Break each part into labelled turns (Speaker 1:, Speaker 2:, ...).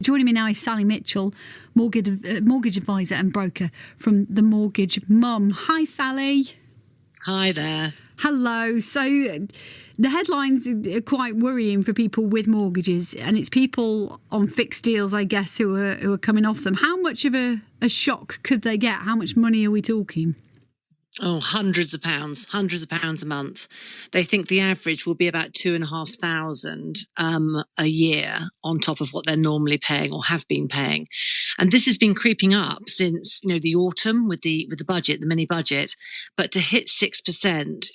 Speaker 1: Joining me now is Sally Mitchell, mortgage advisor and broker from The Mortgage Mum. Hi, Sally.
Speaker 2: Hi there.
Speaker 1: Hello. So the headlines are quite worrying for people with mortgages, and it's people on fixed deals, I guess, who are coming off them. How much of a shock could they get? How much money are we talking?
Speaker 2: Oh, hundreds of pounds a month. They think the average will be about 2,500 a year on top of what they're normally paying or have been paying. And this has been creeping up since, the autumn with the budget, the mini budget. But to hit 6%,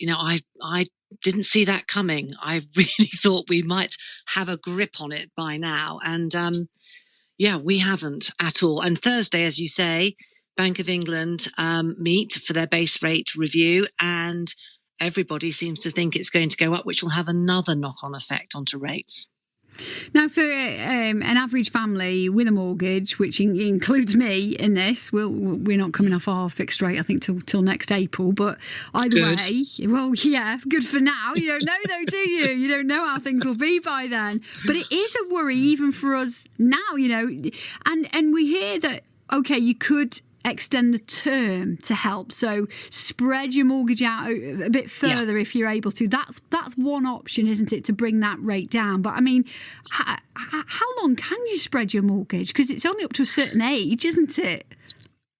Speaker 2: I didn't see that coming. I really thought we might have a grip on it by now. And we haven't at all. And Thursday, as you say, Bank of England meet for their base rate review, and everybody seems to think it's going to go up, which will have another knock-on effect onto rates.
Speaker 1: Now, for an average family with a mortgage, which includes me in this, we're not coming off our fixed rate, I think, till next April. But either way, well, yeah, good for now. You don't know, though, do you? You don't know how things will be by then. But it is a worry even for us now, and we hear that, okay, you could extend the term to help, so spread your mortgage out a bit further if you're able to. That's one option, isn't it, to bring that rate down? But I mean, how long can you spread your mortgage? Because it's only up to a certain age, isn't it?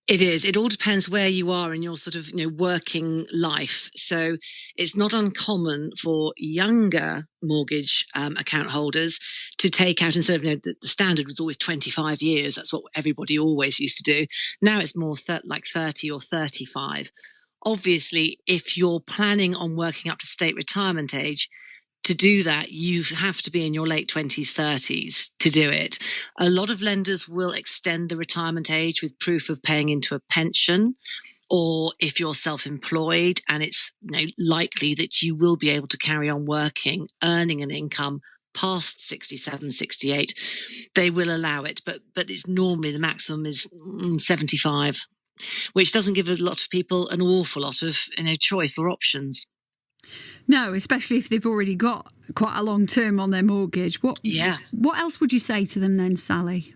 Speaker 2: It is. It all depends where you are in your sort of, working life. So it's not uncommon for younger mortgage account holders to take out, instead of, the standard was always 25 years. That's what everybody always used to do. Now it's more like 30 or 35. Obviously, if you're planning on working up to state retirement age, to do that, you have to be in your late 20s, 30s to do it. A lot of lenders will extend the retirement age with proof of paying into a pension, or if you're self-employed and it's likely that you will be able to carry on working, earning an income past 67, 68, they will allow it. But it's normally the maximum is 75, which doesn't give a lot of people an awful lot of choice or options.
Speaker 1: No, especially if they've already got quite a long term on their mortgage. What else would you say to them then, Sally?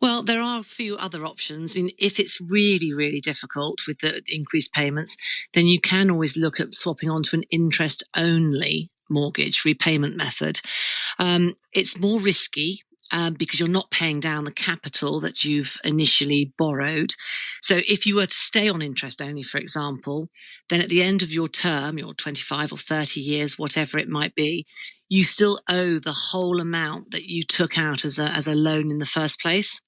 Speaker 2: Well, there are a few other options. I mean, if it's really, really difficult with the increased payments, then you can always look at swapping onto an interest-only mortgage repayment method. It's more risky, because you're not paying down the capital that you've initially borrowed. So if you were to stay on interest only, for example, then at the end of your term, your 25 or 30 years, whatever it might be, you still owe the whole amount that you took out as a loan in the first place.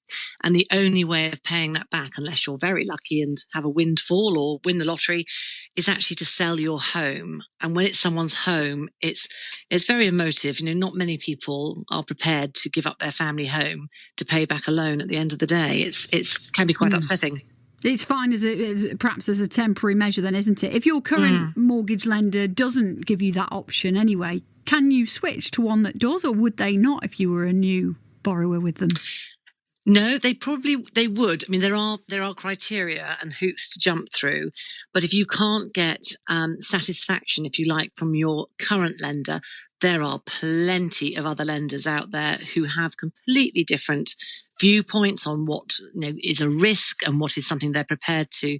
Speaker 2: And the only way of paying that back, unless you're very lucky and have a windfall or win the lottery, is actually to sell your home. And when it's someone's home, it's very emotive. Not many people are prepared to give up their family home to pay back a loan at the end of the day. It can be quite upsetting.
Speaker 1: It's fine perhaps as a temporary measure then, isn't it? If your current mortgage lender doesn't give you that option anyway, can you switch to one that does, or would they not if you were a new borrower with them?
Speaker 2: No, they would. I mean, there are criteria and hoops to jump through, but if you can't get satisfaction, if you like, from your current lender, there are plenty of other lenders out there who have completely different viewpoints on what is a risk and what is something they're prepared to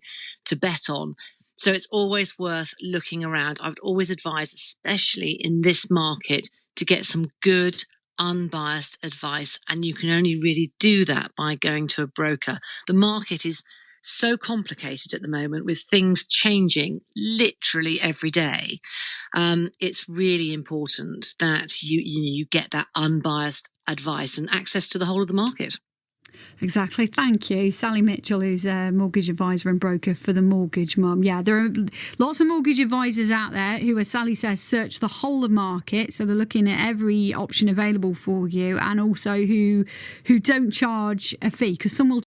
Speaker 2: bet on. So it's always worth looking around. I would always advise, especially in this market, to get some good, unbiased advice. And you can only really do that by going to a broker. The market is so complicated at the moment, with things changing literally every day. It's really important that you get that unbiased advice and access to the whole of the market.
Speaker 1: Exactly. Thank you. Sally Mitchell, who's a mortgage advisor and broker for The Mortgage Mum. Yeah, there are lots of mortgage advisors out there who, as Sally says, search the whole of market. So they're looking at every option available for you, and also who don't charge a fee, because some will